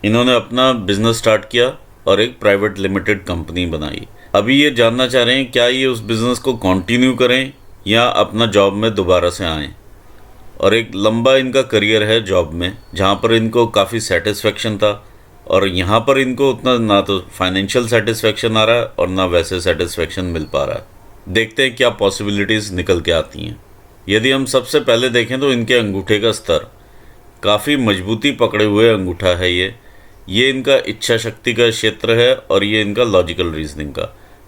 इन्होंने अपना business start किया और एक प्राइवेट लिमिटेड कंपनी बनाई। अभी ये जानना चाह रहे हैं क्या ये उस बिज़नेस को कंटिन्यू करें या अपना जॉब में दोबारा से आएँ। और एक लंबा इनका करियर है जॉब में, जहाँ पर इनको काफ़ी सेटिस्फेक्शन था और यहाँ पर इनको उतना ना तो फाइनेंशियल सेटिस्फेक्शन आ रहा है और ना वैसे सेटिस्फेक्शन मिल पा रहा है। देखते हैं क्या पॉसिबिलिटीज़ निकल के आती हैं। यदि हम सबसे पहले देखें तो इनके अंगूठे का स्तर काफ़ी मजबूती पकड़े हुए अंगूठा है। ये इनका इच्छा शक्ति का क्षेत्र है और ये इनका लॉजिकल रीजनिंग का।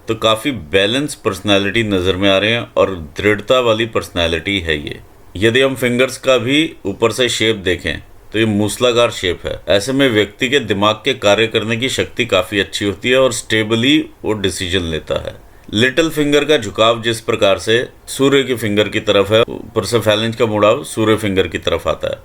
तो काफ़ी बैलेंस पर्सनैलिटी नज़र में आ रहे हैं और दृढ़ता वाली पर्सनैलिटी है ये। यदि हम फिंगर्स का भी ऊपर से शेप देखें तो ये मूसलाकार शेप है। ऐसे में व्यक्ति के दिमाग के कार्य करने की शक्ति काफ़ी अच्छी होती है और स्टेबली वो डिसीजन लेता है। लिटिल फिंगर का झुकाव जिस प्रकार से सूर्य की फिंगर की तरफ है, ऊपर से फैलेंज का मुड़ाव सूर्य फिंगर की तरफ आता है,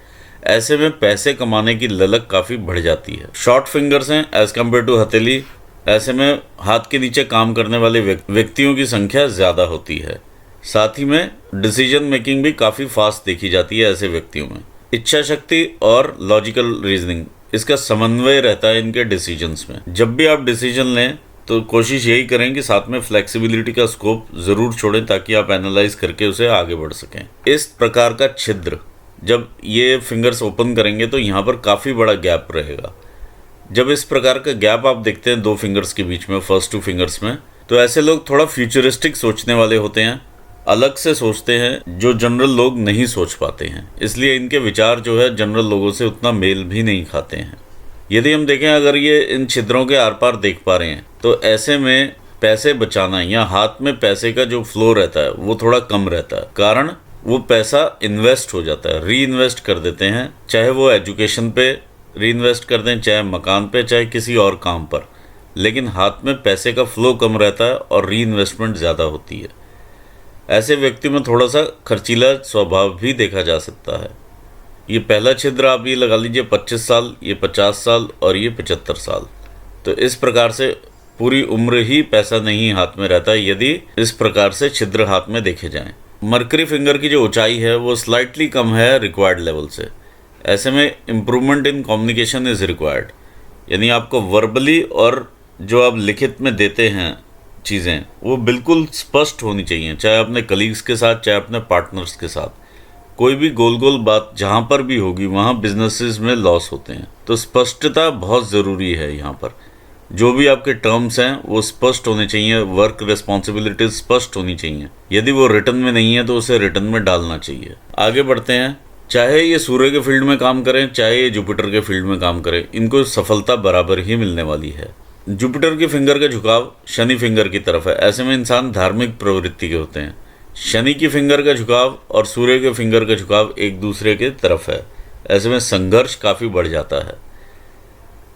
ऐसे में पैसे कमाने की ललक काफ़ी बढ़ जाती है। शॉर्ट फिंगर्स हैं एज कम्पेयर टू हथेली, ऐसे में हाथ के नीचे काम करने वाले व्यक्तियों की संख्या ज़्यादा होती है। साथ ही में डिसीजन मेकिंग भी काफ़ी फास्ट देखी जाती है ऐसे व्यक्तियों में। इच्छा शक्ति और लॉजिकल रीजनिंग, इसका समन्वय रहता है इनके डिसीजंस में। जब भी आप डिसीजन लें तो कोशिश यही करें कि साथ में फ्लेक्सिबिलिटी का स्कोप ज़रूर छोड़ें ताकि आप एनालाइज करके उसे आगे बढ़ सकें। इस प्रकार का छिद्र जब ये फिंगर्स ओपन करेंगे तो यहाँ पर काफ़ी बड़ा गैप रहेगा। जब इस प्रकार का गैप आप देखते हैं दो फिंगर्स के बीच में, फर्स्ट टू फिंगर्स में, तो ऐसे लोग थोड़ा फ्यूचरिस्टिक सोचने वाले होते हैं, अलग से सोचते हैं जो जनरल लोग नहीं सोच पाते हैं। इसलिए इनके विचार जो है जनरल लोगों से उतना मेल भी नहीं खाते हैं। यदि हम देखें अगर ये इन छिद्रों के आर पार देख पा रहे हैं तो ऐसे में पैसे बचाना या हाथ में पैसे का जो फ्लो रहता है वो थोड़ा कम रहता है। कारण वो पैसा इन्वेस्ट हो जाता है, री इन्वेस्ट कर देते हैं, चाहे वो एजुकेशन पे री इन्वेस्ट कर दें, चाहे मकान पे, चाहे किसी और काम पर। लेकिन हाथ में पैसे का फ्लो कम रहता है और री इन्वेस्टमेंट ज़्यादा होती है। ऐसे व्यक्ति में थोड़ा सा खर्चीला स्वभाव भी देखा जा सकता है। ये पहला छिद्र आप ये लगा लीजिए 25 साल, ये 50 साल और ये 75 साल। तो इस प्रकार से पूरी उम्र ही पैसा नहीं हाथ में रहता है यदि इस प्रकार से छिद्र हाथ में देखे जाएं। मरकरी फिंगर की जो ऊंचाई है वो स्लाइटली कम है रिक्वायर्ड लेवल से। ऐसे में improvement in communication is required, यानी आपको वर्बली और जो आप लिखित में देते हैं चीज़ें वो बिल्कुल स्पष्ट होनी चाहिए, चाहे अपने कलीग्स के साथ, चाहे अपने पार्टनर्स के साथ। कोई भी गोल गोल बात जहाँ पर भी होगी वहाँ बिजनेसेस में लॉस होते हैं। तो स्पष्टता बहुत ज़रूरी है। यहाँ पर जो भी आपके टर्म्स हैं वो स्पष्ट होने चाहिए, वर्क रिस्पॉन्सिबिलिटीज स्पष्ट होनी चाहिए। यदि वो रिटर्न में नहीं है तो उसे रिटर्न में डालना चाहिए। आगे बढ़ते हैं। चाहे ये सूर्य के फील्ड में काम करें, चाहे ये जुपिटर के फील्ड में काम करें, इनको सफलता बराबर ही मिलने वाली है। जुपिटर की फिंगर का झुकाव शनि फिंगर की तरफ है। ऐसे में इंसान धार्मिक प्रवृत्ति के होते हैं। शनि की फिंगर का झुकाव और सूर्य के फिंगर का झुकाव एक दूसरे के तरफ है। ऐसे में संघर्ष काफ़ी बढ़ जाता है।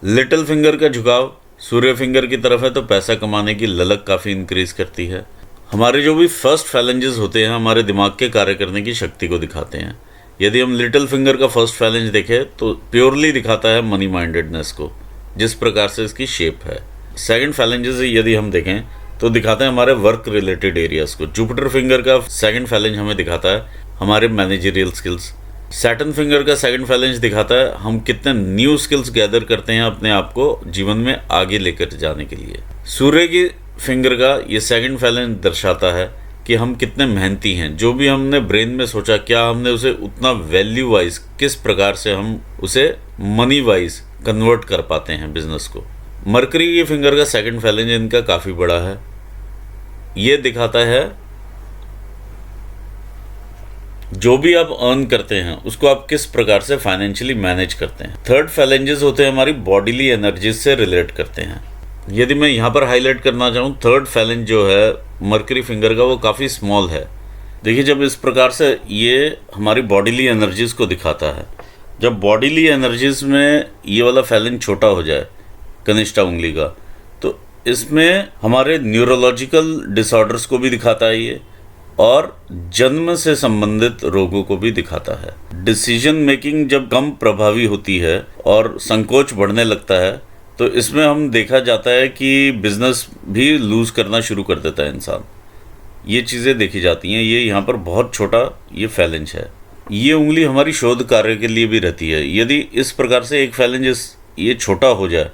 लिटिल फिंगर का झुकाव सूर्य फिंगर की तरफ है तो पैसा कमाने की ललक काफ़ी इंक्रीज करती है। हमारे जो भी फर्स्ट फैलेंजेस होते हैं हमारे दिमाग के कार्य करने की शक्ति को दिखाते हैं। यदि हम लिटिल फिंगर का फर्स्ट फैलेंज देखें तो प्योरली दिखाता है मनी माइंडेडनेस को, जिस प्रकार से इसकी शेप है। सेकंड फैलेंजेस यदि हम देखें तो दिखाते हैं हमारे वर्क रिलेटेड एरियाज को। जुपिटर फिंगर का सेकंड फैलेंज हमें दिखाता है हमारे मैनेजरियल स्किल्स। सैटर्न फिंगर का सेकंड फैलेंज दिखाता है हम कितने न्यू स्किल्स गैदर करते हैं अपने आप को जीवन में आगे लेकर जाने के लिए। सूर्य की फिंगर का ये सेकंड फैलेंज दर्शाता है कि हम कितने मेहनती हैं। जो भी हमने ब्रेन में सोचा क्या हमने उसे उतना वैल्यू वाइज, किस प्रकार से हम उसे मनी वाइज कन्वर्ट कर पाते हैं बिजनेस को। मरकरी की फिंगर का सेकंड फैलेंज इनका काफ़ी बड़ा है। ये दिखाता है जो भी आप अर्न करते हैं उसको आप किस प्रकार से फाइनेंशियली मैनेज करते हैं। थर्ड फैलेंजेस होते हैं हमारी बॉडीली एनर्जीज से रिलेट करते हैं। यदि मैं यहाँ पर हाईलाइट करना चाहूँ, थर्ड फैलेंज जो है मरकरी फिंगर का वो काफ़ी स्मॉल है। देखिए जब इस प्रकार से ये हमारी बॉडीली एनर्जीज को दिखाता है, जब बॉडीली एनर्जीज में ये वाला फैलेंज छोटा हो जाए कनिष्ठा उंगली का, तो इसमें हमारे न्यूरोलॉजिकल डिसऑर्डर्स को भी दिखाता है ये, और जन्म से संबंधित रोगों को भी दिखाता है। डिसीजन मेकिंग जब कम प्रभावी होती है और संकोच बढ़ने लगता है तो इसमें हम देखा जाता है कि बिजनेस भी लूज़ करना शुरू कर देता है इंसान। ये चीज़ें देखी जाती हैं। ये यहाँ पर बहुत छोटा ये फैलेंज है। ये उंगली हमारी शोध कार्य के लिए भी रहती है। यदि इस प्रकार से एक फैलेंज इस ये छोटा हो जाए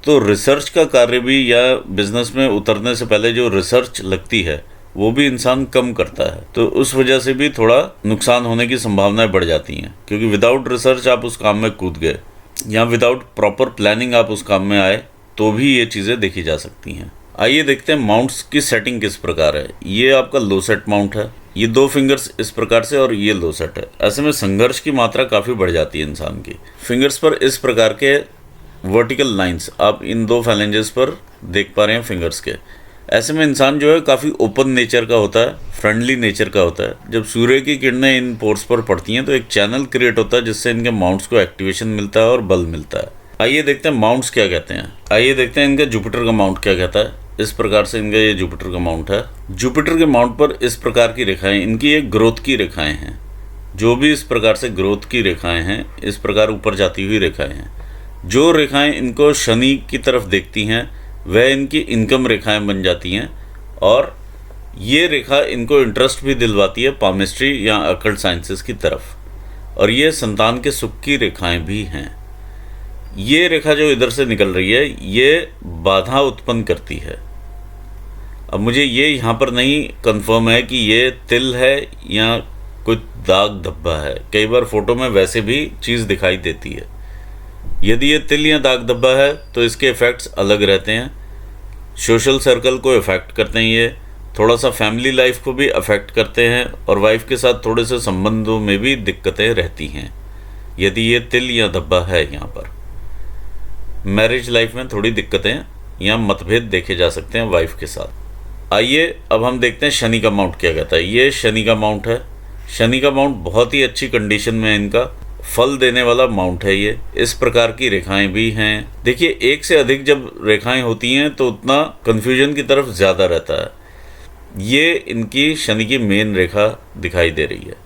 तो रिसर्च का कार्य भी, या बिजनेस में उतरने से पहले जो रिसर्च लगती है वो भी इंसान कम करता है। तो उस वजह से भी थोड़ा नुकसान होने की संभावनाएं बढ़ जाती हैं, क्योंकि विदाउट रिसर्च आप उस काम में कूद गए या विदाउट प्रॉपर प्लानिंग आप उस काम में आए तो भी ये चीज़ें देखी जा सकती हैं। आइए देखते हैं माउंट्स की सेटिंग किस प्रकार है। ये आपका लो सेट माउंट है, ये 2 फिंगर्स इस प्रकार से और ये लो सेट है। ऐसे में संघर्ष की मात्रा काफ़ी बढ़ जाती है इंसान की। फिंगर्स पर इस प्रकार के वर्टिकल लाइंस आप इन 2 फैलेंजेस पर देख पा रहे हैं फिंगर्स के। ऐसे में इंसान जो है काफ़ी ओपन नेचर का होता है, फ्रेंडली नेचर का होता है। जब सूर्य की किरणें इन पोर्स पर पड़ती हैं तो एक चैनल क्रिएट होता है जिससे इनके माउंट्स को एक्टिवेशन मिलता है और बल मिलता है। आइए देखते हैं माउंट्स क्या कहते हैं। आइए देखते हैं इनका जुपिटर का माउंट क्या कहता है। इस प्रकार से इनका ये जुपिटर का माउंट है। जुपिटर के माउंट पर इस प्रकार की रेखाएं, इनकी एक ग्रोथ की रेखाएं हैं। जो भी इस प्रकार से ग्रोथ की रेखाएं हैं, इस प्रकार ऊपर जाती हुई रेखाएं हैं। जो रेखाएं इनको शनि की तरफ देखती हैं वह इनकी इनकम रेखाएं बन जाती हैं, और ये रेखा इनको इंटरेस्ट भी दिलवाती है पामिस्ट्री या अकल्ट साइंसेस की तरफ, और ये संतान के सुख की रेखाएं भी हैं। ये रेखा जो इधर से निकल रही है ये बाधा उत्पन्न करती है। अब मुझे ये यहाँ पर नहीं कंफर्म है कि ये तिल है या कुछ दाग धब्बा है। कई बार फोटो में वैसे भी चीज़ दिखाई देती है। यदि ये तिल या दाग धब्बा है तो इसके इफ़ेक्ट्स अलग रहते हैं। सोशल सर्कल को इफ़ेक्ट करते हैं, ये थोड़ा सा फैमिली लाइफ को भी अफेक्ट करते हैं, और वाइफ के साथ थोड़े से संबंधों में भी दिक्कतें रहती हैं यदि ये तिल या धब्बा है। यहाँ पर मैरिज लाइफ में थोड़ी दिक्कतें या मतभेद देखे जा सकते हैं वाइफ के साथ। आइए अब हम देखते हैं शनि का माउंट क्या कहता है। ये शनि का माउंट है। शनि का माउंट बहुत ही अच्छी कंडीशन में है, इनका फल देने वाला माउंट है ये। इस प्रकार की रेखाएं भी हैं। देखिए, एक से अधिक जब रेखाएं होती हैं तो उतना कन्फ्यूजन की तरफ ज़्यादा रहता है। ये इनकी शनि की मेन रेखा दिखाई दे रही है।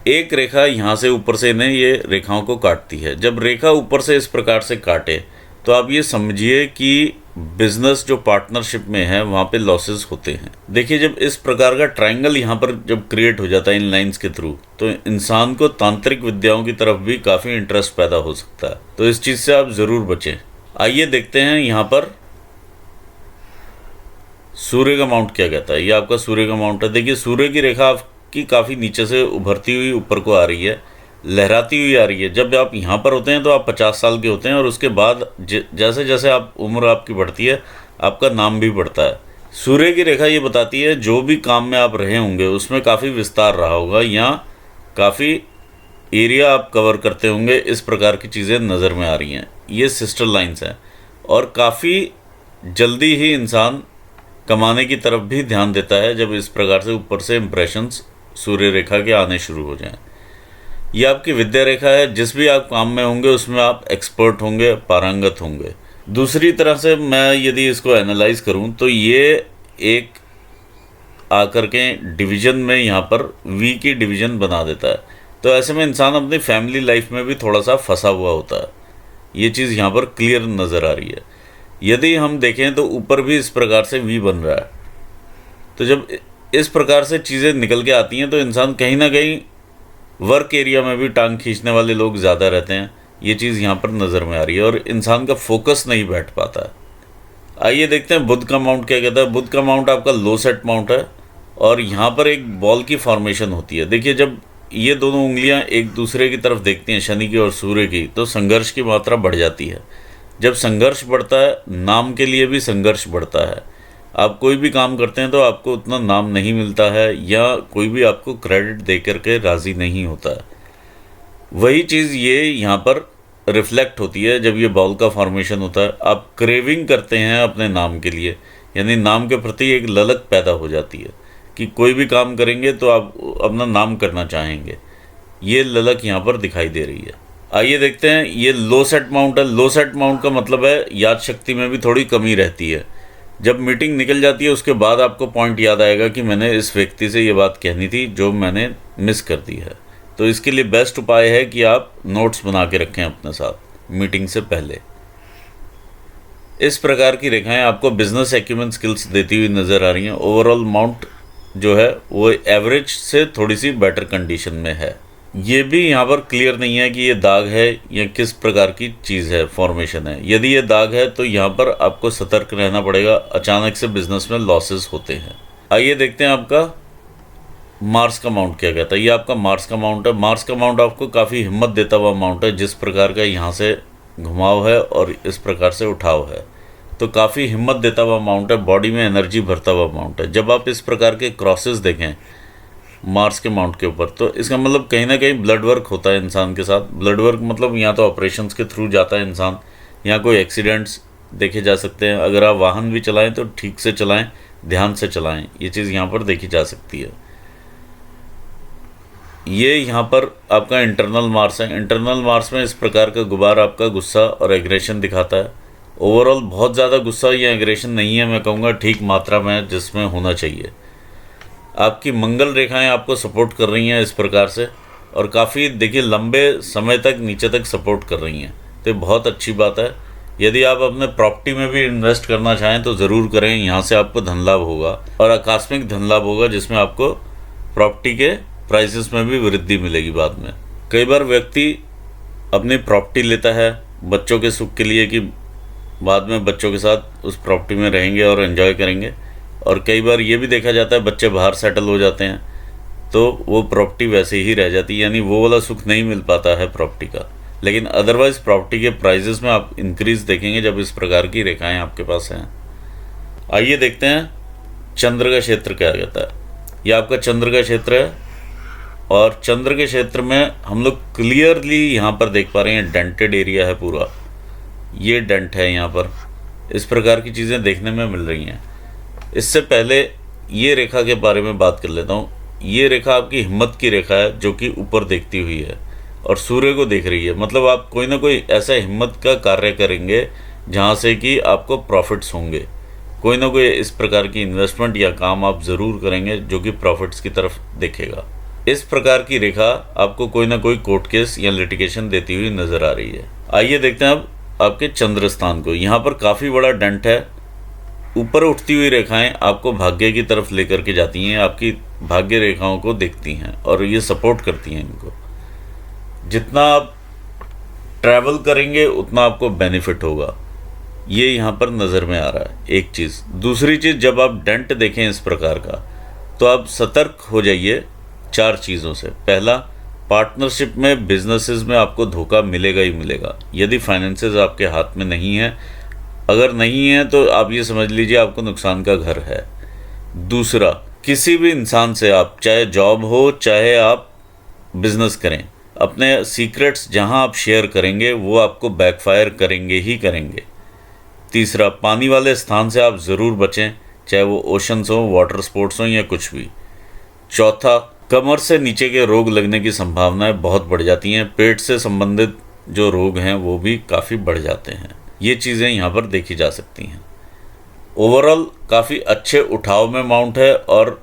एक रेखा यहाँ से ऊपर से इन्हें ये रेखाओं को काटती है। जब रेखा ऊपर से इस प्रकार से काटे तो आप ये समझिए कि बिजनेस जो पार्टनरशिप में है वहाँ पे लॉसेस होते हैं। देखिए, जब इस प्रकार का ट्रायंगल यहाँ पर जब क्रिएट हो जाता है इन लाइंस के थ्रू, तो इंसान को तांत्रिक विद्याओं की तरफ भी काफ़ी इंटरेस्ट पैदा हो सकता है। तो इस चीज़ से आप ज़रूर बचें। आइए देखते हैं यहाँ पर सूर्य का माउंट क्या कहता है। ये आपका सूर्य का माउंट है। देखिए, सूर्य की रेखा आपकी काफ़ी नीचे से उभरती हुई ऊपर को आ रही है, लहराती हुई आ रही है। जब आप यहाँ पर होते हैं तो आप 50 साल के होते हैं, और उसके बाद जैसे जैसे आप उम्र आपकी बढ़ती है आपका नाम भी बढ़ता है। सूर्य की रेखा ये बताती है जो भी काम में आप रहे होंगे उसमें काफ़ी विस्तार रहा होगा, या काफ़ी एरिया आप कवर करते होंगे। इस प्रकार की चीज़ें नज़र में आ रही हैं। ये सिस्टर लाइंस हैं, और काफ़ी जल्दी ही इंसान कमाने की तरफ भी ध्यान देता है जब इस प्रकार से ऊपर से इम्प्रेशंस सूर्य रेखा के आने शुरू हो जाएं। ये आपकी विद्या रेखा है। जिस भी आप काम में होंगे उसमें आप एक्सपर्ट होंगे, पारंगत होंगे। दूसरी तरह से मैं यदि इसको एनालाइज करूं तो ये एक आकर के डिवीज़न में यहाँ पर वी की डिवीज़न बना देता है। तो ऐसे में इंसान अपनी फैमिली लाइफ में भी थोड़ा सा फंसा हुआ होता है। ये चीज़ यहाँ पर क्लियर नज़र आ रही है। यदि हम देखें तो ऊपर भी इस प्रकार से वी बन रहा है। तो जब इस प्रकार से चीज़ें निकल के आती हैं तो इंसान कहीं ना कहीं वर्क एरिया में भी टांग खींचने वाले लोग ज़्यादा रहते हैं। ये चीज़ यहाँ पर नज़र में आ रही है, और इंसान का फोकस नहीं बैठ पाता है। आइए देखते हैं बुध का माउंट क्या कहता है। बुध का माउंट आपका लो सेट माउंट है, और यहाँ पर एक बॉल की फॉर्मेशन होती है। देखिए, जब ये दोनों उंगलियाँ एक दूसरे की तरफ देखती हैं, शनि की और सूर्य की, तो संघर्ष की मात्रा बढ़ जाती है। जब संघर्ष बढ़ता है, नाम के लिए भी संघर्ष बढ़ता है। आप कोई भी काम करते हैं तो आपको उतना नाम नहीं मिलता है, या कोई भी आपको क्रेडिट दे करके राज़ी नहीं होता है। वही चीज़ ये यहाँ पर रिफ्लेक्ट होती है जब ये बॉल का फॉर्मेशन होता है। आप क्रेविंग करते हैं अपने नाम के लिए, यानी नाम के प्रति एक ललक पैदा हो जाती है कि कोई भी काम करेंगे तो आप अपना नाम करना चाहेंगे। ये ललक यहाँ पर दिखाई दे रही है। आइए देखते हैं, ये लो सेट माउंट है। लो सेट माउंट का मतलब है याद शक्ति में भी थोड़ी कमी रहती है। जब मीटिंग निकल जाती है उसके बाद आपको पॉइंट याद आएगा कि मैंने इस व्यक्ति से ये बात कहनी थी जो मैंने मिस कर दी है। तो इसके लिए बेस्ट उपाय है कि आप नोट्स बना के रखें अपने साथ मीटिंग से पहले। इस प्रकार की रेखाएं आपको बिजनेस एक्यूमेंट स्किल्स देती हुई नज़र आ रही हैं। ओवरऑल माउंट जो है वो एवरेज से थोड़ी सी बेटर कंडीशन में है। ये भी यहाँ पर क्लियर नहीं है कि ये दाग है या किस प्रकार की चीज़ है, फॉर्मेशन है। यदि ये दाग है तो यहाँ पर आपको सतर्क रहना पड़ेगा, अचानक से बिजनेस में लॉसेस होते हैं। आइए देखते हैं आपका मार्स का माउंट क्या कहता है। ये आपका मार्स का माउंट है। मार्स का माउंट आपको काफ़ी हिम्मत देता हुआ माउंट है, जिस प्रकार का यहाँ से घुमाव है और इस प्रकार से उठाव है, तो काफ़ी हिम्मत देता हुआ माउंट है, बॉडी में एनर्जी भरता हुआ माउंट है। जब आप इस प्रकार के क्रॉसेस देखें मार्स के माउंट के ऊपर, तो इसका मतलब कहीं ना कहीं ब्लड वर्क होता है इंसान के साथ। ब्लड वर्क मतलब यहाँ तो ऑपरेशंस के थ्रू जाता है इंसान, यहाँ कोई एक्सीडेंट्स देखे जा सकते हैं। अगर आप वाहन भी चलाएं तो ठीक से चलाएं, ध्यान से चलाएं, ये चीज़ यहाँ पर देखी जा सकती है। ये यहाँ पर आपका इंटरनल मार्स है। इंटरनल मार्स में इस प्रकार का गुबार आपका गुस्सा और एग्रेशन दिखाता है। ओवरऑल बहुत ज़्यादा गुस्सा या एग्रेशन नहीं है, मैं कहूँगा ठीक मात्रा में जिसमें होना चाहिए। आपकी मंगल रेखाएं आपको सपोर्ट कर रही हैं इस प्रकार से, और काफ़ी देखिए लंबे समय तक नीचे तक सपोर्ट कर रही हैं, तो बहुत अच्छी बात है। यदि आप अपने प्रॉपर्टी में भी इन्वेस्ट करना चाहें तो ज़रूर करें, यहाँ से आपको धन लाभ होगा और आकस्मिक धन लाभ होगा, जिसमें आपको प्रॉपर्टी के प्राइसेस में भी वृद्धि मिलेगी बाद में। कई बार व्यक्ति अपनी प्रॉपर्टी लेता है बच्चों के सुख के लिए कि बाद में बच्चों के साथ उस प्रॉपर्टी में रहेंगे और एंजॉय करेंगे, और कई बार ये भी देखा जाता है बच्चे बाहर सेटल हो जाते हैं तो वो प्रॉपर्टी वैसे ही रह जाती है, यानी वो वाला सुख नहीं मिल पाता है प्रॉपर्टी का। लेकिन अदरवाइज़ प्रॉपर्टी के प्राइजेस में आप इंक्रीज देखेंगे जब इस प्रकार की रेखाएं आपके पास हैं। आइए देखते हैं चंद्र का क्षेत्र क्या कहता है। यह आपका चंद्र का क्षेत्र है, और चंद्र के क्षेत्र में हम लोग क्लियरली यहाँ पर देख पा रहे हैं डेंटेड एरिया है पूरा, ये डेंट है यहाँ पर, इस प्रकार की चीज़ें देखने में मिल रही हैं। इससे पहले ये रेखा के बारे में बात कर लेता हूँ। ये रेखा आपकी हिम्मत की रेखा है, जो कि ऊपर देखती हुई है और सूर्य को देख रही है। मतलब आप कोई ना कोई ऐसा हिम्मत का कार्य करेंगे जहाँ से कि आपको प्रॉफिट्स होंगे। कोई ना कोई इस प्रकार की इन्वेस्टमेंट या काम आप ज़रूर करेंगे जो कि प्रॉफिट्स की तरफ देखेगा। इस प्रकार की रेखा आपको कोई ना कोई कोर्ट केस या लिटिगेशन देती हुई नज़र आ रही है। आइए देखते हैं अब आपके चंद्र स्थान को। यहाँ पर काफ़ी बड़ा डेंट है। ऊपर उठती हुई रेखाएं आपको भाग्य की तरफ लेकर के जाती हैं, आपकी भाग्य रेखाओं को देखती हैं और ये सपोर्ट करती हैं इनको। जितना आप ट्रैवल करेंगे उतना आपको बेनिफिट होगा, ये यहाँ पर नज़र में आ रहा है एक चीज़। दूसरी चीज़, जब आप डेंट देखें इस प्रकार का तो आप सतर्क हो जाइए 4 चीज़ों से। पहला, पार्टनरशिप में बिजनेसेस में आपको धोखा मिलेगा ही मिलेगा यदि फाइनेंसेस आपके हाथ में नहीं है। अगर नहीं है तो आप ये समझ लीजिए आपको नुकसान का घर है। दूसरा, किसी भी इंसान से आप, चाहे जॉब हो चाहे आप बिजनेस करें, अपने सीक्रेट्स जहां आप शेयर करेंगे वो आपको बैकफायर करेंगे ही करेंगे। तीसरा, पानी वाले स्थान से आप ज़रूर बचें, चाहे वो ओशंस हो, वाटर स्पोर्ट्स हो या कुछ भी। चौथा, कमर से नीचे के रोग लगने की संभावनाएं बहुत बढ़ जाती हैं। पेट से संबंधित जो रोग हैं वो भी काफ़ी बढ़ जाते हैं। ये चीज़ें यहाँ पर देखी जा सकती हैं। ओवरऑल काफ़ी अच्छे उठाव में माउंट है, और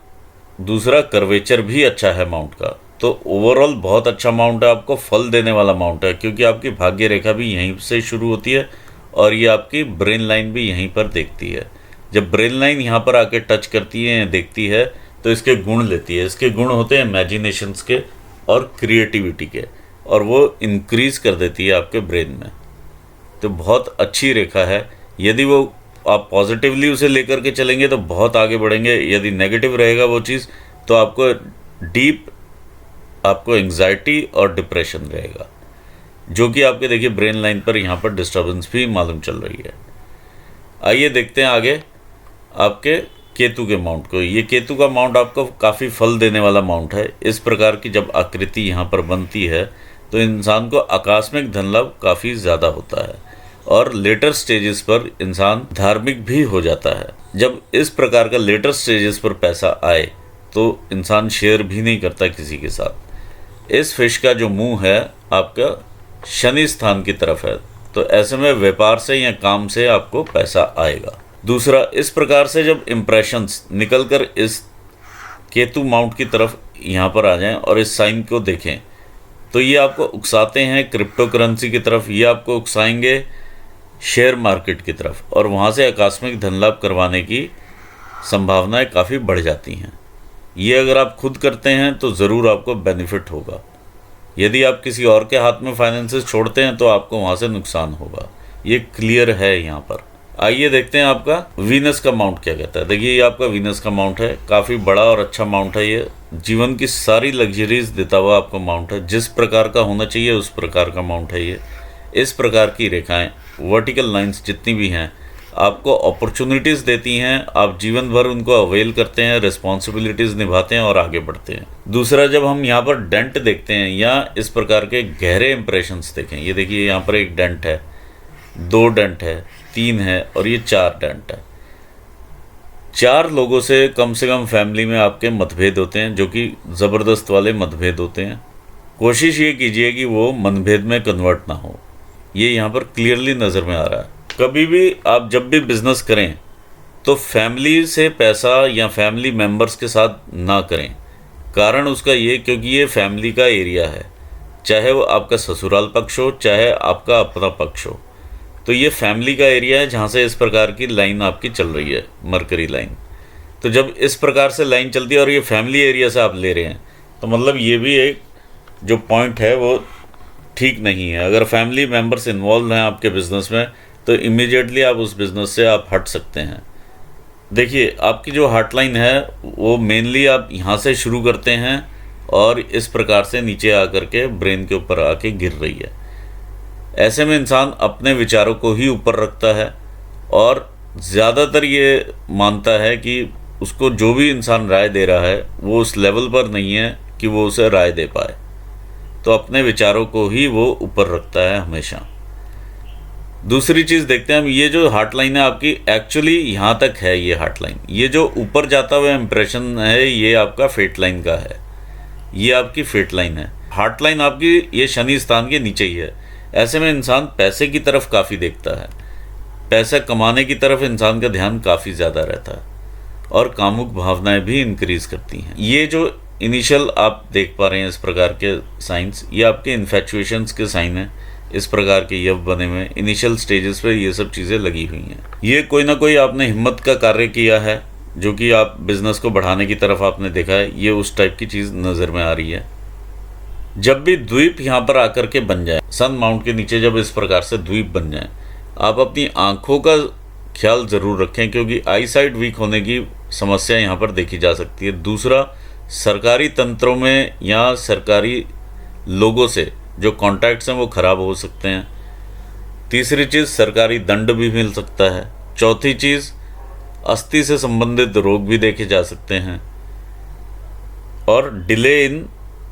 दूसरा कर्वेचर भी अच्छा है माउंट का। तो ओवरऑल बहुत अच्छा माउंट है, आपको फल देने वाला माउंट है, क्योंकि आपकी भाग्य रेखा भी यहीं से शुरू होती है और ये आपकी ब्रेन लाइन भी यहीं पर देखती है। जब ब्रेन लाइन यहाँ पर आके टच करती है या देखती है तो इसके गुण लेती है। इसके गुण होते हैं इमेजिनेशंस के और क्रिएटिविटी के, और वो इंक्रीज़ कर देती है आपके ब्रेन में। तो बहुत अच्छी रेखा है। यदि वो आप पॉजिटिवली उसे लेकर के चलेंगे तो बहुत आगे बढ़ेंगे। यदि नेगेटिव रहेगा वो चीज़ तो आपको डीप, आपको एंग्जाइटी और डिप्रेशन रहेगा, जो कि आपके देखिए ब्रेन लाइन पर यहाँ पर डिस्टर्बेंस भी मालूम चल रही है। आइए देखते हैं आगे आपके केतु के माउंट को। ये केतु का माउंट आपको काफ़ी फल देने वाला माउंट है। इस प्रकार की जब आकृति यहाँ पर बनती है तो इंसान को आकस्मिक धन लाभ काफ़ी ज़्यादा होता है, और लेटर स्टेजेस पर इंसान धार्मिक भी हो जाता है। जब इस प्रकार का लेटर स्टेजेस पर पैसा आए तो इंसान शेयर भी नहीं करता किसी के साथ। इस फिश का जो मुंह है आपका शनि स्थान की तरफ है, तो ऐसे में व्यापार से या काम से आपको पैसा आएगा। दूसरा, इस प्रकार से जब इम्प्रेशंस निकल कर इस केतु माउंट की तरफ यहाँ पर आ जाएं और इस साइन को देखें तो ये आपको उकसाते हैं क्रिप्टो करेंसी की तरफ, ये आपको उकसाएंगे शेयर मार्केट की तरफ, और वहाँ से आकस्मिक धन लाभ करवाने की संभावनाएं काफ़ी बढ़ जाती हैं। ये अगर आप खुद करते हैं तो ज़रूर आपको बेनिफिट होगा। यदि आप किसी और के हाथ में फाइनेंसेस छोड़ते हैं तो आपको वहाँ से नुकसान होगा, ये क्लियर है यहाँ पर। आइए देखते हैं आपका वीनस का अमाउंट क्या कहता है। देखिए ये आपका वीनस का अमाउंट है, काफ़ी बड़ा और अच्छा अमाउंट है। ये जीवन की सारी लग्जरीज देता हुआ आपका अमाउंट है, जिस प्रकार का होना चाहिए उस प्रकार का अमाउंट है ये। इस प्रकार की रेखाएं, वर्टिकल लाइंस जितनी भी हैं, आपको अपॉर्चुनिटीज़ देती हैं, आप जीवन भर उनको अवेल करते हैं, रिस्पॉन्सिबिलिटीज़ निभाते हैं और आगे बढ़ते हैं। दूसरा, जब हम यहाँ पर डेंट देखते हैं या इस प्रकार के गहरे इंप्रेशंस देखें, ये देखिए यहाँ पर एक डेंट है, 2 डेंट है, 3 है और ये 4 डेंट है। 4 लोगों से कम फैमिली में आपके मतभेद होते हैं, जो कि ज़बरदस्त वाले मतभेद होते हैं। कोशिश ये कीजिए कि वो मनभेद में कन्वर्ट ना हो, ये यहाँ पर क्लियरली नज़र में आ रहा है। कभी भी आप जब भी बिज़नेस करें तो फैमिली से पैसा या फैमिली मेम्बर्स के साथ ना करें। कारण उसका ये, क्योंकि ये फैमिली का एरिया है, चाहे वो आपका ससुराल पक्ष हो चाहे आपका अपना पक्ष हो, तो ये फैमिली का एरिया है जहाँ से इस प्रकार की लाइन आपकी चल रही है, मरकरी लाइन। तो जब इस प्रकार से लाइन चलती है और ये फैमिली एरिया से आप ले रहे हैं, तो मतलब ये भी एक जो पॉइंट है वो ठीक नहीं है। अगर फैमिली मेम्बर्स इन्वॉल्व हैं आपके बिज़नेस में तो इमीडिएटली आप उस बिज़नेस से आप हट सकते हैं। देखिए आपकी जो हार्ट लाइन है वो मेनली आप यहाँ से शुरू करते हैं और इस प्रकार से नीचे आकर के ब्रेन के ऊपर आके गिर रही है। ऐसे में इंसान अपने विचारों को ही ऊपर रखता है और ज़्यादातर ये मानता है कि उसको जो भी इंसान राय दे रहा है वो उस लेवल पर नहीं है कि वो उसे राय दे पाए, तो अपने विचारों को ही वो ऊपर रखता है हमेशा। दूसरी चीज़ देखते हैं हम, ये जो हार्ट लाइन है आपकी एक्चुअली यहाँ तक है, ये हार्ट लाइन, ये जो ऊपर जाता हुआ इंप्रेशन है ये आपका फेट लाइन का है, ये आपकी फेट लाइन है। हार्ट लाइन आपकी ये शनि स्थान के नीचे ही है। ऐसे में इंसान पैसे की तरफ काफ़ी देखता है, पैसा कमाने की तरफ इंसान का ध्यान काफ़ी ज़्यादा रहता है और कामुक भावनाएं भी इंक्रीज़ करती हैं। ये जो इनिशियल आप देख पा रहे हैं इस प्रकार के साइंस, ये आपके इन्फेचुएशंस के साइन हैं। इस प्रकार के यव बने हुए इनिशियल स्टेजेस पे ये सब चीज़ें लगी हुई हैं। ये कोई ना कोई आपने हिम्मत का कार्य किया है, जो कि आप बिज़नेस को बढ़ाने की तरफ आपने देखा है, ये उस टाइप की चीज़ नज़र में आ रही है। जब भी द्वीप यहाँ पर आकर के बन जाए, सन माउंट के नीचे जब इस प्रकार से द्वीप बन जाए, आप अपनी आँखों का ख्याल ज़रूर रखें, क्योंकि आई साइट वीक होने की समस्या यहाँ पर देखी जा सकती है। दूसरा, सरकारी तंत्रों में या सरकारी लोगों से जो कॉन्टैक्ट्स हैं वो ख़राब हो सकते हैं। तीसरी चीज़, सरकारी दंड भी मिल सकता है। चौथी चीज़, अस्थि से संबंधित रोग भी देखे जा सकते हैं और डिले इन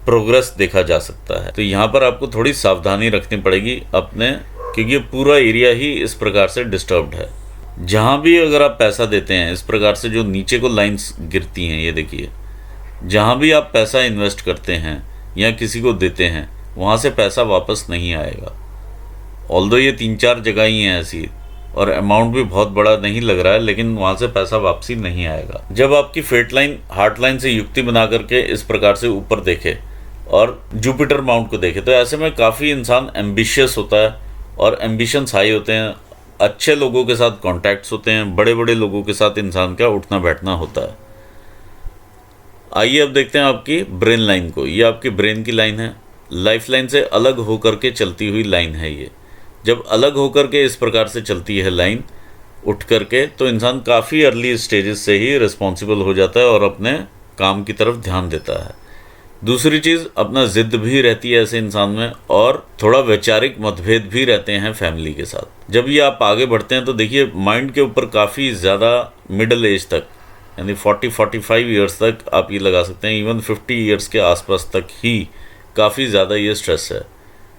प्रोग्रेस देखा जा सकता है। तो यहाँ पर आपको थोड़ी सावधानी रखनी पड़ेगी अपने, क्योंकि ये पूरा एरिया ही इस प्रकार से डिस्टर्ब्ड है। जहाँ भी अगर आप पैसा देते हैं, इस प्रकार से जो नीचे को लाइंस गिरती हैं, ये देखिए, जहाँ भी आप पैसा इन्वेस्ट करते हैं या किसी को देते हैं वहाँ से पैसा वापस नहीं आएगा। ऑल्दो ये 3-4 जगह ही हैं ऐसी और अमाउंट भी बहुत बड़ा नहीं लग रहा है, लेकिन वहाँ से पैसा वापसी नहीं आएगा। जब आपकी फेट लाइन हार्ट लाइन से युक्ति बना करके इस प्रकार से ऊपर देखे और जुपिटर माउंट को देखे, तो ऐसे में काफ़ी इंसान एम्बिशियस होता है और एम्बिशंस हाई होते हैं, अच्छे लोगों के साथ कॉन्टैक्ट्स होते हैं, बड़े बड़े लोगों के साथ इंसान का उठना बैठना होता है। आइए अब देखते हैं आपकी ब्रेन लाइन को। ये आपकी ब्रेन की लाइन है, लाइफ लाइन से अलग होकर के चलती हुई लाइन है ये। जब अलग होकर के इस प्रकार से चलती है लाइन उठ करके, तो इंसान काफ़ी अर्ली स्टेजेस से ही रिस्पॉन्सिबल हो जाता है और अपने काम की तरफ ध्यान देता है। दूसरी चीज़, अपना ज़िद भी रहती है ऐसे इंसान में और थोड़ा वैचारिक मतभेद भी रहते हैं फैमिली के साथ। जब ये आप आगे बढ़ते हैं तो देखिए माइंड के ऊपर काफ़ी ज़्यादा मिडिल एज तक, यानी 40-45 ईयर्स तक आप ये लगा सकते हैं, इवन 50 ईयर्स के आसपास तक ही काफ़ी ज़्यादा ये स्ट्रेस है।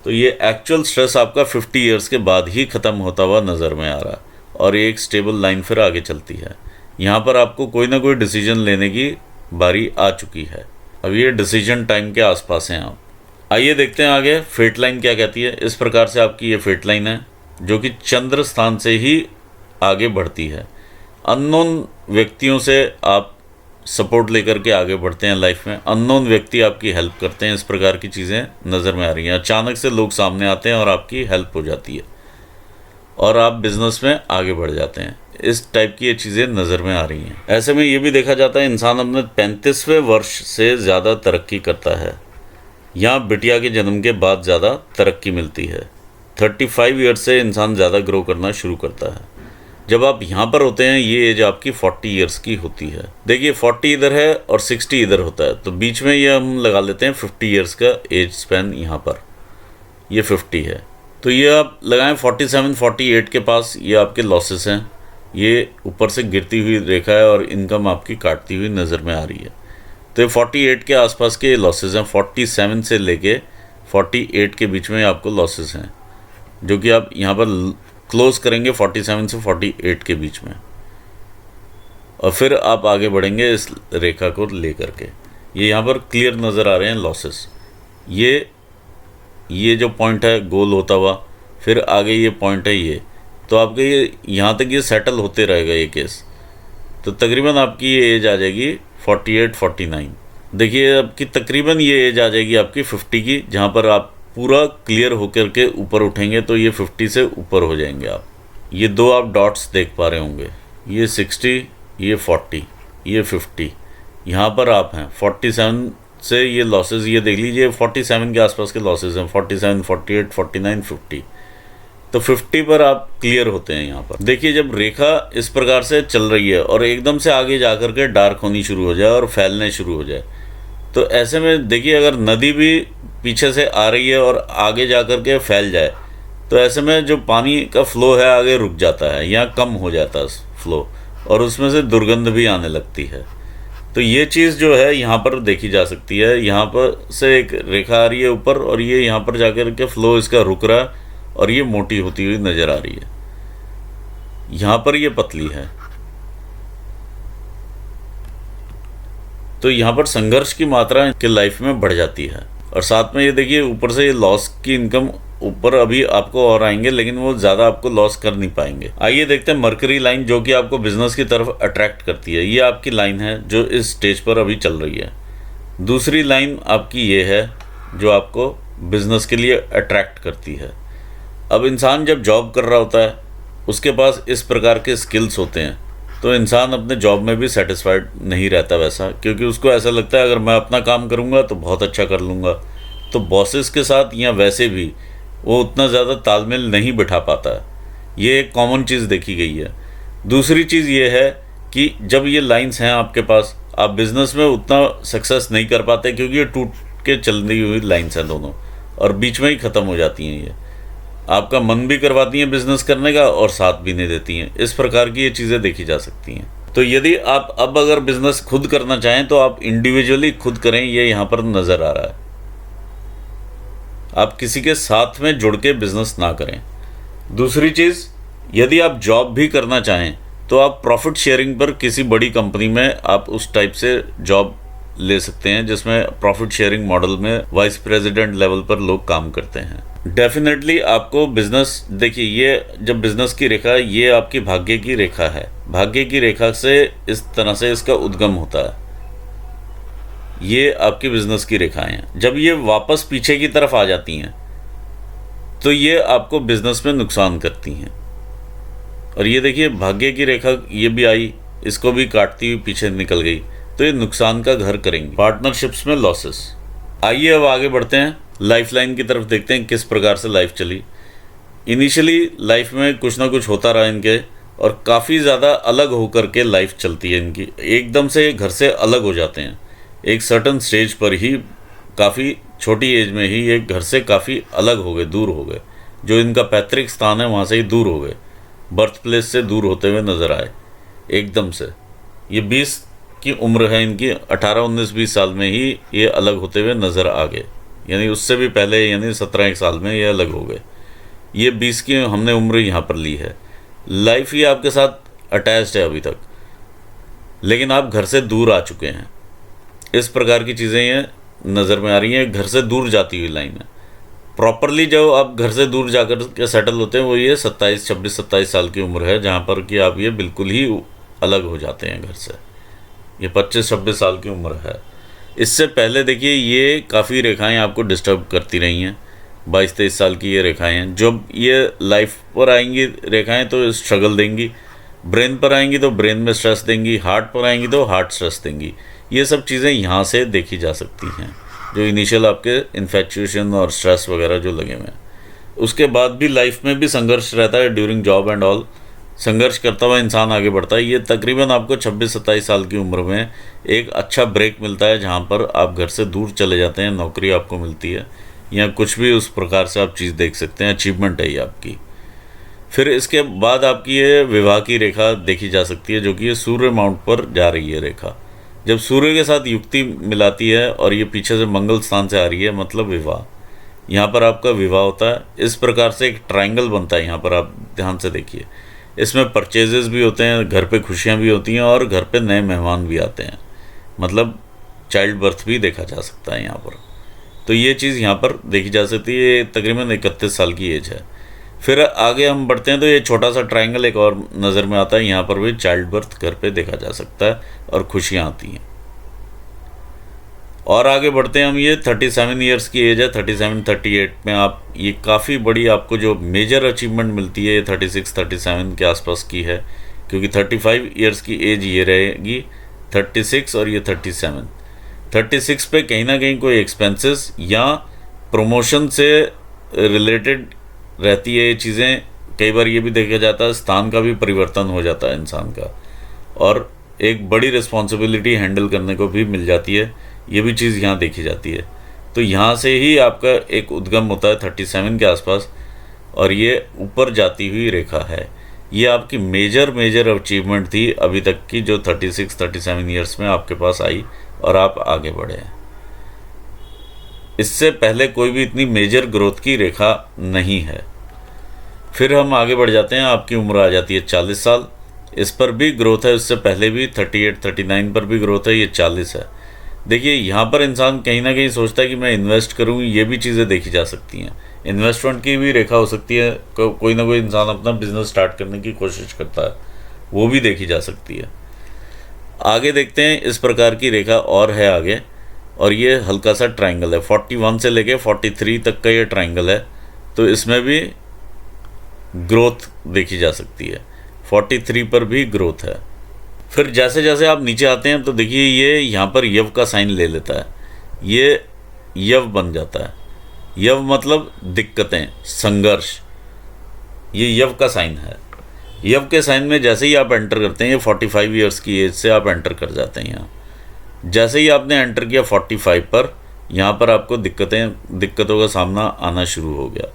तो ये एक्चुअल स्ट्रेस आपका 50 ईयर्स के बाद ही ख़त्म होता हुआ नज़र में आ रहा है और एक स्टेबल लाइन फिर आगे चलती है। यहाँ पर आपको कोई ना कोई डिसीजन लेने की बारी आ चुकी है। अब ये डिसीजन टाइम के आसपास हैं आप। आइए देखते हैं आगे फेट लाइन क्या कहती है। इस प्रकार से आपकी ये फेट लाइन है जो कि चंद्र स्थान से ही आगे बढ़ती है। अननोन व्यक्तियों से आप सपोर्ट लेकर के आगे बढ़ते हैं लाइफ में, अननोन व्यक्ति आपकी हेल्प करते हैं, इस प्रकार की चीज़ें नज़र में आ रही हैं। अचानक से लोग सामने आते हैं और आपकी हेल्प हो जाती है और आप बिज़नेस में आगे बढ़ जाते हैं। इस टाइप की ये चीज़ें नज़र में आ रही हैं। ऐसे में ये भी देखा जाता है इंसान अपने 35वें वर्ष से ज़्यादा तरक्की करता है। यहाँ बिटिया के जन्म के बाद ज़्यादा तरक्की मिलती है। 35 ईयर्स से इंसान ज़्यादा ग्रो करना शुरू करता है। जब आप यहाँ पर होते हैं ये एज आपकी 40 ईयर्स की होती है। देखिए 40 इधर है और 60 इधर होता है, तो बीच में ये हम लगा लेते हैं 50 ईयर्स का एज स्पैन। यहाँ पर ये 50 है, तो ये आप लगाएं 47 48 के पास ये आपके लॉसेस हैं। ये ऊपर से गिरती हुई रेखा है और इनकम आपकी काटती हुई नज़र में आ रही है। तो ये 48 के आसपास के लॉसेस हैं। 47 से लेके 48 के बीच में आपको लॉसेस हैं, जो कि आप यहाँ पर क्लोज करेंगे 47 से 48 के बीच में, और फिर आप आगे बढ़ेंगे इस रेखा को लेकर के। ये यहाँ पर क्लियर नज़र आ रहे हैं लॉसेस। ये जो पॉइंट है गोल होता हुआ, फिर आगे ये पॉइंट है ये, तो आपके ये यहाँ तक ये सेटल होते रहेगा ये केस। तो तकरीबन आपकी ये एज आ जाएगी 48 49। देखिए आपकी तकरीबन ये एज आ जाएगी आपकी 50 की, जहाँ पर आप पूरा क्लियर होकर के ऊपर उठेंगे तो ये 50 से ऊपर हो जाएंगे आप। ये दो आप डॉट्स देख पा रहे होंगे, ये 60, ये 40, ये 50। यहाँ पर आप हैं 47 से ये लॉसेस, ये देख लीजिए 47 के आसपास के लॉसेस हैं, 47 48 49 50। तो 50 पर आप क्लियर होते हैं यहाँ पर। देखिए जब रेखा इस प्रकार से चल रही है और एकदम से आगे जा कर के डार्क होनी शुरू हो जाए और फैलने शुरू हो जाए, तो ऐसे में देखिए अगर नदी भी पीछे से आ रही है और आगे जा कर के फैल जाए, तो ऐसे में जो पानी का फ्लो है आगे रुक जाता है या कम हो जाता है फ्लो, और उसमें से दुर्गंध भी आने लगती है। तो ये चीज़ जो है यहाँ पर देखी जा सकती है। यहाँ पर से एक रेखा आ रही है ऊपर, और ये यहाँ पर जाकर के फ्लो इसका रुक रहा है और ये मोटी होती हुई नज़र आ रही है। यहाँ पर ये पतली है, तो यहाँ पर संघर्ष की मात्रा के लाइफ में बढ़ जाती है। और साथ में ये देखिए ऊपर से ये लॉस की इनकम ऊपर अभी आपको और आएंगे, लेकिन वो ज़्यादा आपको लॉस कर नहीं पाएंगे। आइए देखते हैं मरकरी लाइन, जो कि आपको बिजनेस की तरफ अट्रैक्ट करती है। ये आपकी लाइन है जो इस स्टेज पर अभी चल रही है। दूसरी लाइन आपकी ये है जो आपको बिजनेस के लिए अट्रैक्ट करती है। अब इंसान जब जॉब कर रहा होता है, उसके पास इस प्रकार के स्किल्स होते हैं, तो इंसान अपने जॉब में भी सेटिस्फाइड नहीं रहता वैसा, क्योंकि उसको ऐसा लगता है अगर मैं अपना काम करूँगा तो बहुत अच्छा कर लूँगा। तो बॉसेस के साथ या वैसे भी वो उतना ज़्यादा तालमेल नहीं बिठा पाता है। ये एक कॉमन चीज़ देखी गई है। दूसरी चीज़ ये है कि जब ये लाइंस हैं आपके पास, आप बिज़नेस में उतना सक्सेस नहीं कर पाते, क्योंकि ये टूट के चलती हुई लाइंस हैं दोनों, और बीच में ही ख़त्म हो जाती हैं। ये आपका मन भी करवाती हैं बिज़नेस करने का और साथ भी नहीं देती हैं। इस प्रकार की ये चीज़ें देखी जा सकती हैं। तो यदि आप अब अगर बिज़नेस खुद करना चाहें तो आप इंडिविजुअली खुद करें, ये यहाँ पर नज़र आ रहा है। आप किसी के साथ में जुड़ के बिज़नेस ना करें। दूसरी चीज़, यदि आप जॉब भी करना चाहें तो आप प्रॉफिट शेयरिंग पर किसी बड़ी कंपनी में आप उस टाइप से जॉब ले सकते हैं, जिसमें प्रॉफिट शेयरिंग मॉडल में वाइस प्रेसिडेंट लेवल पर लोग काम करते हैं। डेफिनेटली आपको बिजनेस, देखिए ये जब बिजनेस की रेखा, ये आपकी भाग्य की रेखा है। भाग्य की रेखा से इस तरह से इसका उद्गम होता है। ये आपकी बिजनेस की रेखाएं हैं। जब ये वापस पीछे की तरफ आ जाती हैं तो ये आपको बिजनेस में नुकसान करती हैं। और ये देखिए भाग्य की रेखा ये भी आई, इसको भी काटती हुई पीछे निकल गई, तो ये नुकसान का घर करेंगी। पार्टनरशिप्स में लॉसेस। आइए अब आगे बढ़ते हैं, लाइफ लाइन की तरफ देखते हैं किस प्रकार से लाइफ चली। इनिशियली लाइफ में कुछ ना कुछ होता रहा इनके, और काफ़ी ज़्यादा अलग होकर के लाइफ चलती है इनकी। एकदम से घर से अलग हो जाते हैं एक सर्टन स्टेज पर ही। काफ़ी छोटी एज में ही ये घर से काफ़ी अलग हो गए, दूर हो गए। जो इनका पैतृक स्थान है वहाँ से ही दूर हो गए, बर्थ प्लेस से दूर होते हुए नज़र आए एकदम से। ये 20 की उम्र है इनकी, 18 19 20 साल में ही ये अलग होते हुए नज़र आ गए, यानी उससे भी पहले, यानी 17 एक साल में ये अलग हो गए। ये 20 की हमने उम्र यहाँ पर ली है। लाइफ ही आपके साथ अटैच्ड है अभी तक, लेकिन आप घर से दूर आ चुके हैं। इस प्रकार की चीज़ें ये नज़र में आ रही हैं। घर से दूर जाती हुई लाइन है। प्रॉपरली जब आप घर से दूर जाकर के सेटल होते हैं वो ये 26 26 27 साल की उम्र है, जहाँ पर कि आप ये बिल्कुल ही अलग हो जाते हैं घर से। ये 25 26 साल की उम्र है। इससे पहले देखिए ये काफ़ी रेखाएं आपको डिस्टर्ब करती रही हैं। 22 23 साल की ये रेखाएं हैं। जब ये लाइफ पर आएंगी रेखाएं तो स्ट्रगल देंगी, ब्रेन पर आएंगी तो ब्रेन में स्ट्रेस देंगी, हार्ट पर आएंगी तो हार्ट स्ट्रेस देंगी। ये सब चीज़ें यहाँ से देखी जा सकती हैं। जो इनिशियल आपके इन्फेक्चुएशन और स्ट्रेस वगैरह जो लगे हुए हैं। उसके बाद भी लाइफ में भी संघर्ष रहता है, ड्यूरिंग जॉब एंड ऑल संघर्ष करता हुआ इंसान आगे बढ़ता है। ये तकरीबन आपको 26-27 साल की उम्र में एक अच्छा ब्रेक मिलता है, जहाँ पर आप घर से दूर चले जाते हैं, नौकरी आपको मिलती है या कुछ भी उस प्रकार से आप चीज़ देख सकते हैं, अचीवमेंट है ये आपकी। फिर इसके बाद आपकी ये विवाह की रेखा देखी जा सकती है, जो कि ये सूर्य माउंट पर जा रही है रेखा। जब सूर्य के साथ युक्ति मिलाती है और ये पीछे से मंगल स्थान से आ रही है, मतलब विवाह, यहाँ पर आपका विवाह होता है। इस प्रकार से एक ट्रायंगल बनता है, यहाँ पर आप ध्यान से देखिए। इसमें परचेजेस भी होते हैं, घर पे खुशियाँ भी होती हैं और घर पे नए मेहमान भी आते हैं, मतलब चाइल्ड बर्थ भी देखा जा सकता है यहाँ पर। तो ये चीज़ यहाँ पर देखी जा सकती है। ये तकरीबन 31 साल की एज है। फिर आगे हम बढ़ते हैं तो ये छोटा सा ट्रायंगल एक और नज़र में आता है, यहाँ पर भी चाइल्ड बर्थ घर पे देखा जा सकता है और खुशियाँ आती हैं। और आगे बढ़ते हैं हम, ये 37 ईयर्स की एज है, 37-38 में आप ये काफ़ी बड़ी आपको जो मेजर अचीवमेंट मिलती है, ये 36-37 के आसपास की है, क्योंकि 35 ईयर्स की एज ये रहेगी, 36 और ये 37। 36 पे कहीं ना कहीं कोई एक्सपेंसेस या प्रमोशन से रिलेटेड रहती है ये चीज़ें। कई बार ये भी देखा जाता है स्थान का भी परिवर्तन हो जाता है इंसान का, और एक बड़ी रिस्पॉन्सिबिलिटी हैंडल करने को भी मिल जाती है, ये भी चीज़ यहाँ देखी जाती है। तो यहाँ से ही आपका एक उद्गम होता है 37 के आसपास, और ये ऊपर जाती हुई रेखा है। ये आपकी मेजर अचीवमेंट थी अभी तक की, जो 36-37 ईयर्स में आपके पास आई और आप आगे बढ़े हैं। इससे पहले कोई भी इतनी मेजर ग्रोथ की रेखा नहीं है। फिर हम आगे बढ़ जाते हैं, आपकी उम्र आ जाती है 40 साल। इस पर भी ग्रोथ है, इससे पहले भी 38-39 पर भी ग्रोथ है, ये 40 है। देखिए यहाँ पर इंसान कहीं ना कहीं सोचता है कि मैं इन्वेस्ट करूँ, ये भी चीज़ें देखी जा सकती हैं। इन्वेस्टमेंट की भी रेखा हो सकती है, कोई ना कोई इंसान अपना बिजनेस स्टार्ट करने की कोशिश करता है, वो भी देखी जा सकती है। आगे देखते हैं, इस प्रकार की रेखा और है आगे, और ये हल्का सा ट्रायंगल है, 41 से लेके 43 तक का ये ट्रायंगल है। तो इसमें भी ग्रोथ देखी जा सकती है, 43 पर भी ग्रोथ है। फिर जैसे जैसे आप नीचे आते हैं तो देखिए ये यहाँ पर यव का साइन ले लेता है, ये यव बन जाता है। यव मतलब दिक्कतें, संघर्ष, ये यव का साइन है। यव के साइन में जैसे ही आप एंटर करते हैं, ये 45 ईयर्स की एज से आप एंटर कर जाते हैं यहाँ। जैसे ही आपने एंटर किया 45 पर, यहाँ पर आपको दिक्कतों का सामना आना शुरू हो गया।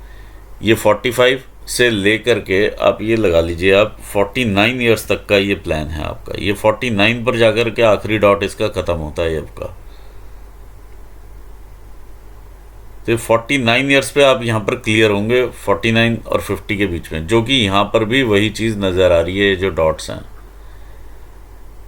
ये 45 से लेकर के आप ये लगा लीजिए, आप 49 ईयर्स तक का ये प्लान है आपका। ये 49 पर जाकर के आखिरी डॉट इसका ख़त्म होता है आपका। तो 49 ईयर्स पे आप यहाँ पर क्लियर होंगे, 49 और 50 के बीच में, जो कि यहाँ पर भी वही चीज़ नज़र आ रही है, जो डॉट्स हैं।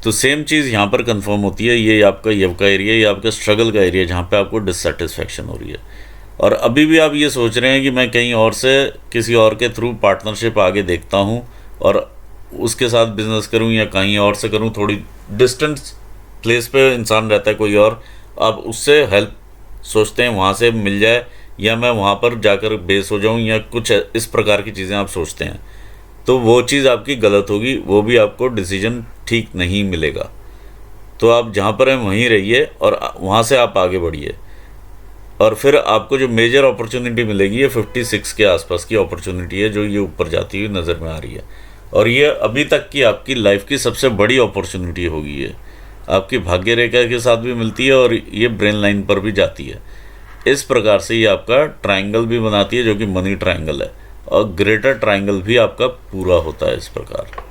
तो सेम चीज़ यहाँ पर कंफर्म होती है, ये आपका यव का एरिया, ये आपका स्ट्रगल का एरिया, जहाँ पे आपको डिससेटिस्फैक्शन हो रही है। और अभी भी आप ये सोच रहे हैं कि मैं कहीं और से किसी और के थ्रू पार्टनरशिप आगे देखता हूँ और उसके साथ बिजनेस करूँ या कहीं और से करूँ, थोड़ी डिस्टेंट प्लेस पे इंसान रहता है कोई और, आप उससे हेल्प सोचते हैं वहाँ से मिल जाए, या मैं वहाँ पर जाकर बेस हो जाऊँ, या कुछ इस प्रकार की चीज़ें आप सोचते हैं, तो वो चीज़ आपकी गलत होगी, वो भी आपको डिसीजन ठीक नहीं मिलेगा। तो आप जहाँ पर हैं वहीं रहिए और वहाँ से आप आगे बढ़िए। और फिर आपको जो मेजर अपॉर्चुनिटी मिलेगी, ये 56 के आसपास की अपॉर्चुनिटी है, जो ये ऊपर जाती हुई नज़र में आ रही है। और ये अभी तक की आपकी लाइफ की सबसे बड़ी अपॉर्चुनिटी होगी। ये आपकी भाग्य रेखा के साथ भी मिलती है और ये ब्रेन लाइन पर भी जाती है। इस प्रकार से ये आपका ट्रायंगल भी बनाती है, जो कि मनी ट्रायंगल है, और ग्रेटर ट्रायंगल भी आपका पूरा होता है इस प्रकार।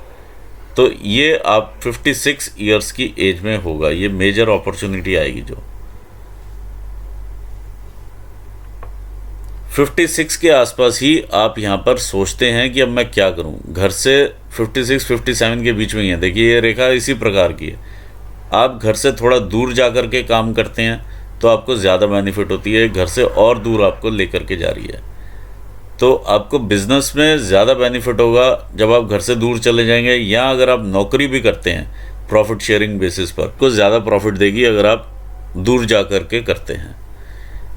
तो ये आप 56 ईयर्स की एज में होगा, ये मेजर अपॉर्चुनिटी आएगी। जो 56 के आसपास ही आप यहाँ पर सोचते हैं कि अब मैं क्या करूँ। घर से 56-57 के बीच में ही है, देखिए ये रेखा इसी प्रकार की है। आप घर से थोड़ा दूर जा कर के काम करते हैं तो आपको ज़्यादा बेनिफिट होती है, घर से और दूर आपको लेकर के जा रही है। तो आपको बिज़नेस में ज़्यादा बेनिफिट होगा जब आप घर से दूर चले जाएंगे, या अगर आप नौकरी भी करते हैं प्रॉफिट शेयरिंग बेसिस पर, आपको ज़्यादा प्रॉफिट देगी अगर आप दूर जा कर के करते हैं।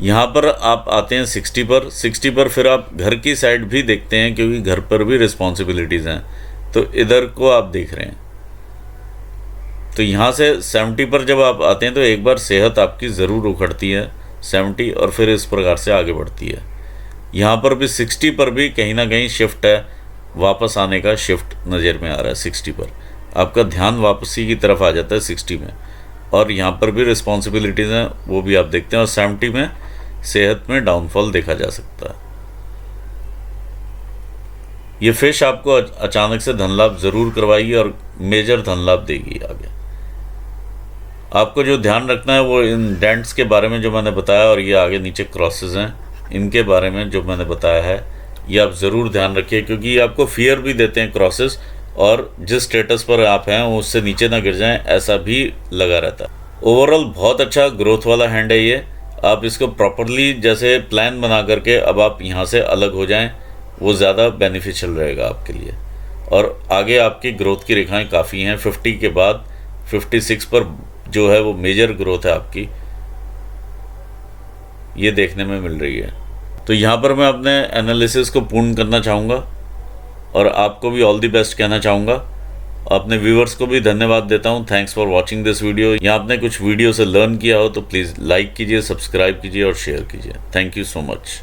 यहाँ पर आप आते हैं 60 पर फिर आप घर की साइड भी देखते हैं, क्योंकि घर पर भी रिस्पॉन्सिबिलिटीज़ हैं, तो इधर को आप देख रहे हैं। तो यहाँ से 70 पर जब आप आते हैं तो एक बार सेहत आपकी ज़रूर उखड़ती है, 70 और फिर इस प्रकार से आगे बढ़ती है। यहाँ पर भी 60 पर भी कहीं ना कहीं शिफ्ट है, वापस आने का शिफ्ट नज़र में आ रहा है। 60 पर आपका ध्यान वापसी की तरफ आ जाता है 60 में, और यहाँ पर भी रिस्पॉन्सिबिलिटीज़ हैं वो भी आप देखते हैं, और 70 में सेहत में डाउनफॉल देखा जा सकता है। ये फिश आपको अचानक से धन लाभ ज़रूर करवाएगी और मेजर धन लाभ देगी आगे। आपको जो ध्यान रखना है वो इन डेंट्स के बारे में जो मैंने बताया, और ये आगे नीचे क्रॉसेस हैं, इनके बारे में जो मैंने बताया है ये आप ज़रूर ध्यान रखिए, क्योंकि ये आपको फियर भी देते हैं क्रॉसेस, और जिस स्टेटस पर आप हैं उससे नीचे ना गिर जाएं ऐसा भी लगा रहता है। ओवरऑल बहुत अच्छा ग्रोथ वाला हैंड है ये। आप इसको प्रॉपरली जैसे प्लान बना करके अब आप यहाँ से अलग हो जाएं, वो ज़्यादा बेनिफिशियल रहेगा आपके लिए। और आगे आपकी ग्रोथ की रेखाएं काफ़ी हैं। 50 के बाद 56 पर जो है वो मेजर ग्रोथ है आपकी, ये देखने में मिल रही है। तो यहाँ पर मैं अपने एनालिसिस को पूर्ण करना चाहूँगा और आपको भी ऑल द बेस्ट कहना चाहूँगा। अपने व्यूवर्स को भी धन्यवाद देता हूँ। Thanks for watching this video. या आपने कुछ वीडियो से लर्न किया हो तो प्लीज़ लाइक कीजिए, सब्सक्राइब कीजिए और शेयर कीजिए। Thank you so much.